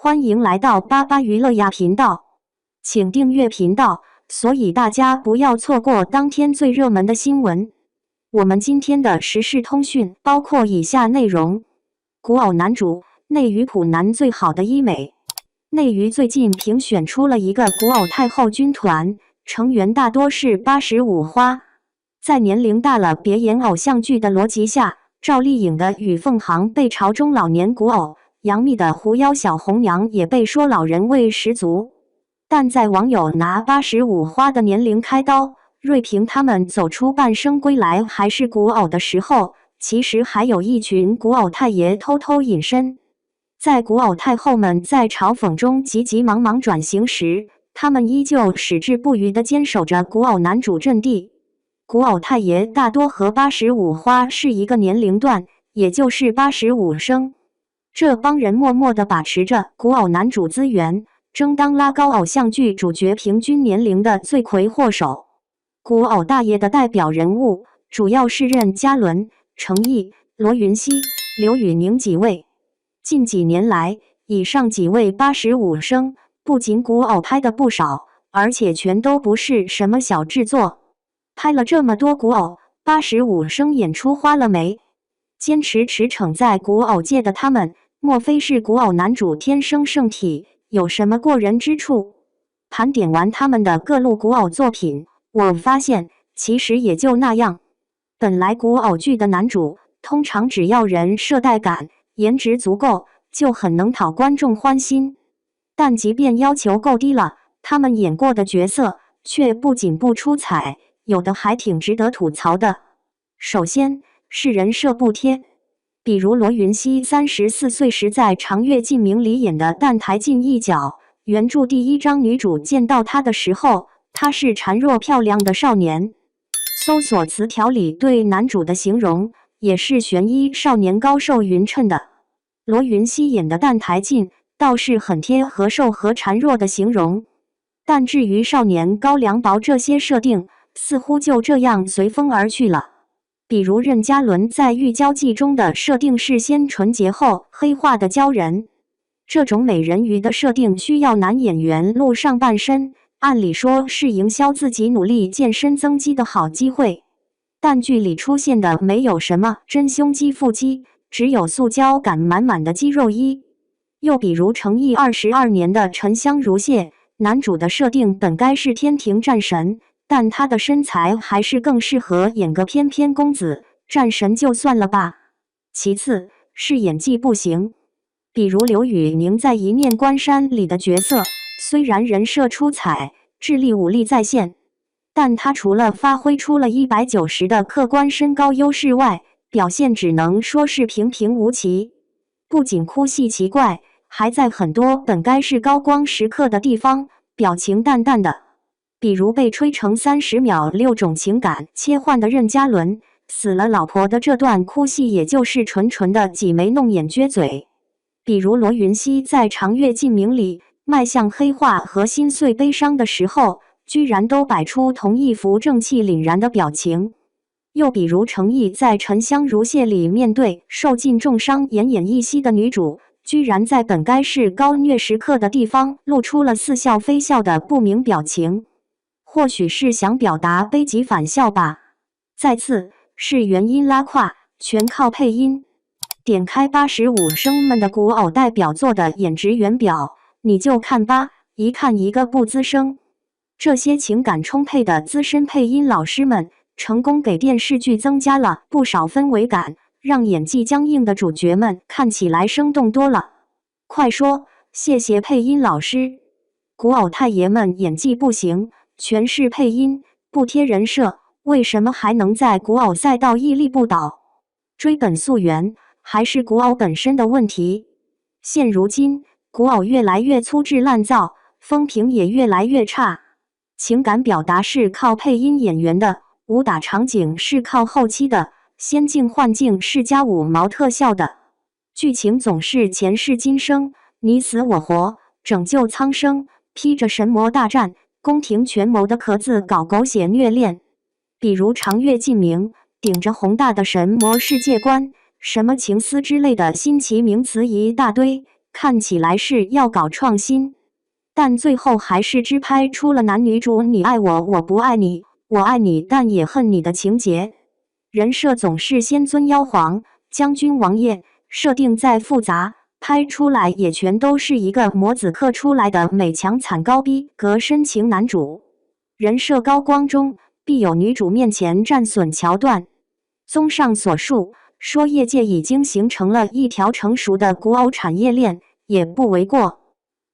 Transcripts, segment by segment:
欢迎来到巴巴娱乐呀频道，请订阅频道，所以大家不要错过当天最热门的新闻。我们今天的时事通讯包括以下内容：古偶男主内娱普男最好的医美。内娱最近评选出了一个古偶太后军团，成员大多是85花。在年龄大了别演偶像剧的逻辑下，赵丽颖的与凤航被嘲中老年古偶，杨幂的狐妖小红娘也被说老人味十足。但在网友拿85花的年龄开刀，锐评他们走出半生归来还是古偶的时候，其实还有一群古偶太爷偷偷隐身。在古偶太后们在嘲讽中急急忙忙转型时，他们依旧矢志不渝地坚守着古偶男主阵地。古偶太爷大多和85花是一个年龄段，也就是85生。这帮人默默地把持着古偶男主资源，争当拉高偶像剧主角平均年龄的罪魁祸首。古偶大爷的代表人物主要是任嘉伦、程毅、罗云熙、刘宇宁几位。近几年来，以上几位85生不仅古偶拍的不少，而且全都不是什么小制作。拍了这么多古偶，85生演出花了没？坚持驰骋在古偶界的他们，莫非是古偶男主天生圣体，有什么过人之处？盘点完他们的各路古偶作品，我发现其实也就那样。本来古偶剧的男主通常只要人设带感，颜值足够，就很能讨观众欢心。但即便要求够低了，他们演过的角色却不仅不出彩，有的还挺值得吐槽的。首先是人设不贴，比如罗云熙34岁时在《长月烬明》里演的澹台烬一角，原著第一章女主见到他的时候，他是孱弱漂亮的少年。搜索词条里对男主的形容也是悬衣少年高瘦匀称的。罗云熙演的澹台烬倒是很贴合瘦和孱弱的形容，但至于少年高粱薄这些设定，似乎就这样随风而去了。比如任嘉伦在《玉娇记》中的设定是先纯洁后黑化的鲛人，这种美人鱼的设定需要男演员露上半身，按理说是营销自己努力健身增肌的好机会，但剧里出现的没有什么真胸肌腹肌，只有塑胶感满满的肌肉衣。又比如成毅22年的沉香如屑，男主的设定本该是天庭战神，但他的身材还是更适合演个翩翩公子，战神就算了吧。其次是演技不行，比如刘宇宁在《一念关山》里的角色，虽然人设出彩，智力武力在线，但他除了发挥出了190的客观身高优势外，表现只能说是平平无奇。不仅哭戏奇怪，还在很多本该是高光时刻的地方表情淡淡的，比如被吹成30秒6种情感切换的任嘉伦，死了老婆的这段哭戏也就是纯纯的挤眉弄眼撅嘴。比如罗云熙在《长月烬明》里迈向黑化和心碎悲伤的时候，居然都摆出同一副正气凛然的表情。又比如程毅在《沉香如屑》里面对受尽重伤奄奄一息的女主，居然在本该是高虐时刻的地方露出了似笑非笑的不明表情，或许是想表达悲极反笑吧。再次是原音拉胯，全靠配音。点开85生们的古偶代表作的演职员表，你就看吧，一看一个不资生。这些情感充沛的资深配音老师们，成功给电视剧增加了不少氛围感，让演技僵硬的主角们看起来生动多了。快说，谢谢配音老师！古偶太爷们演技不行，全是配音，不贴人设，为什么还能在古偶赛道屹立不倒？追本溯源，还是古偶本身的问题？现如今，古偶越来越粗制滥造，风评也越来越差。情感表达是靠配音演员的，武打场景是靠后期的，仙境幻境是加5毛特效的，剧情总是前世今生，你死我活，拯救苍生，披着神魔大战，宫廷权谋的壳子搞狗血虐恋。比如长月烬明，顶着宏大的神魔世界观，什么情丝之类的新奇名词一大堆，看起来是要搞创新，但最后还是只拍出了男女主你爱我，我不爱你，我爱你但也恨你的情节。人设总是先尊妖皇、将军、王爷，设定再复杂，拍出来也全都是一个模子刻出来的美强惨高逼格深情男主。人设高光中必有女主面前战损桥段。综上所述，说业界已经形成了一条成熟的古偶产业链，也不为过。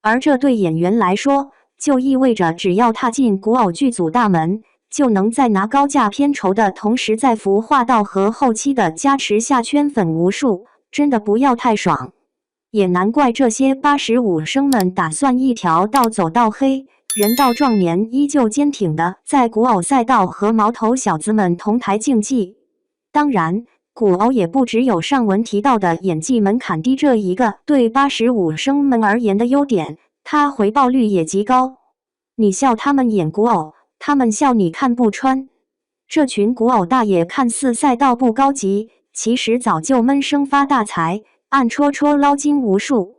而这对演员来说，就意味着只要踏进古偶剧组大门，就能在拿高价片酬的同时，在服化道和后期的加持下圈粉无数，真的不要太爽。也难怪这些85生们打算一条道走到黑，人到壮年依旧坚挺的在古偶赛道和毛头小子们同台竞技。当然，古偶也不只有上文提到的演技门槛低这一个对85生们而言的优点，它回报率也极高。你笑他们演古偶，他们笑你看不穿。这群古偶大爷看似赛道不高级，其实早就闷声发大财，暗戳戳捞金无数。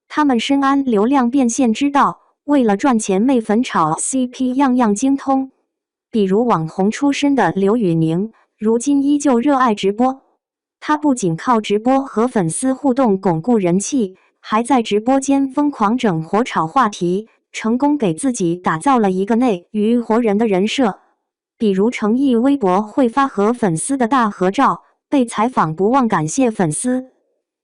他们深谙流量变现之道，为了赚钱媚粉炒 CP 样样精通。比如网红出身的刘宇宁，如今依旧热爱直播。他不仅靠直播和粉丝互动巩固人气，还在直播间疯狂整活炒话题，成功给自己打造了一个内娱活人的人设。比如诚意微博会发和粉丝的大合照，被采访不忘感谢粉丝，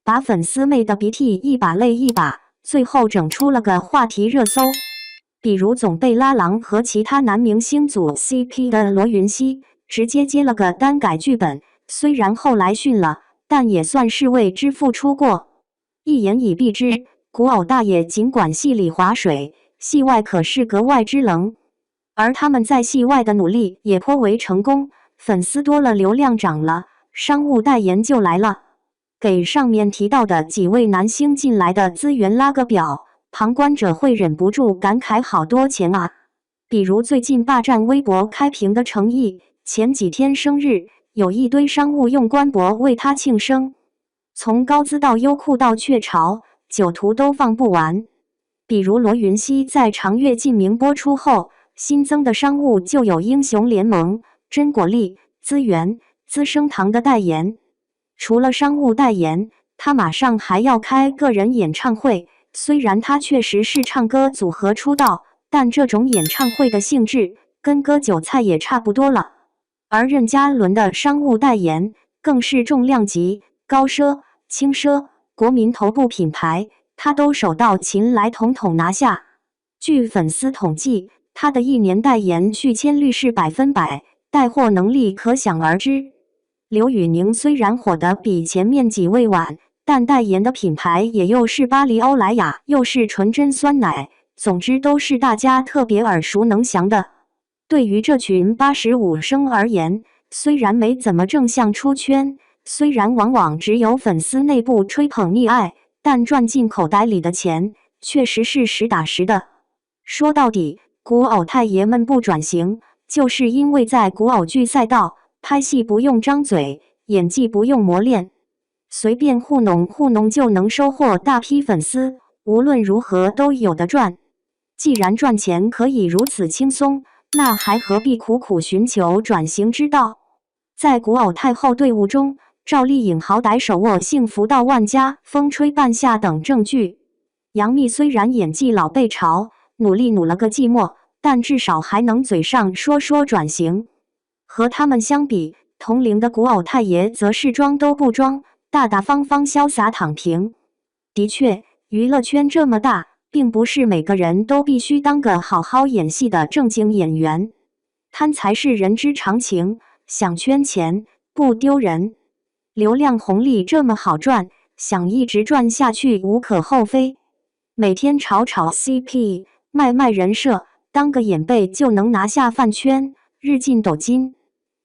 把粉丝媚的鼻涕一把泪一把，最后整出了个话题热搜。比如总被拉郎和其他男明星组 CP 的罗云熙，直接接了个单改剧本，虽然后来逊了，但也算是为之付出过。一言以蔽之，古偶大爷尽管戏里划水，戏外可是格外之冷。而他们在戏外的努力也颇为成功，粉丝多了，流量涨了，商务代言就来了。给上面提到的几位男星进来的资源拉个表，旁观者会忍不住感慨好多钱啊。比如最近霸占微博开屏的诚意，前几天生日，有一堆商务用官博为他庆生，从高资到优酷到雀巢，9图都放不完。比如罗云熙在长月烬明播出后，新增的商务就有英雄联盟、真果粒、资源、资生堂的代言。除了商务代言，他马上还要开个人演唱会。虽然他确实是唱歌组合出道，但这种演唱会的性质跟割韭菜也差不多了。而任嘉伦的商务代言更是重量级，高奢、轻奢、国民头部品牌，他都手到擒来，统统拿下。据粉丝统计，他的一年代言续签率是100%，带货能力可想而知。刘宇宁虽然火得比前面几位晚，但代言的品牌也又是巴黎欧莱雅，又是纯真酸奶，总之都是大家特别耳熟能详的。对于这群85生而言，虽然没怎么正向出圈，虽然往往只有粉丝内部吹捧溺爱，但赚进口袋里的钱确实是实打实的。说到底，古偶太爷们不转型，就是因为在古偶剧赛道拍戏不用张嘴，演技不用磨练，随便糊弄糊弄就能收获大批粉丝，无论如何都有的赚。既然赚钱可以如此轻松，那还何必苦苦寻求转型之道？在古偶太后队伍中，赵丽颖好歹手握幸福到万家、风吹半夏等正剧。杨幂虽然演技老被嘲，努力努了个寂寞，但至少还能嘴上说说转型。和他们相比，同龄的古偶太爷则是装都不装，大大方方潇洒躺平。的确，娱乐圈这么大，并不是每个人都必须当个好好演戏的正经演员。贪财是人之常情，想圈钱不丢人。流量红利这么好赚，想一直赚下去无可厚非。每天炒炒 CP， 卖卖人设，当个演辈就能拿下饭圈，日进斗金。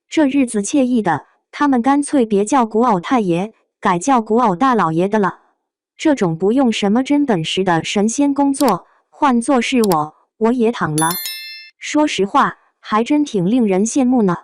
这日子惬意的，他们干脆别叫古偶太爷，改叫古偶大老爷的了。这种不用什么真本事的神仙工作，换作是我也躺了。说实话，还真挺令人羡慕呢。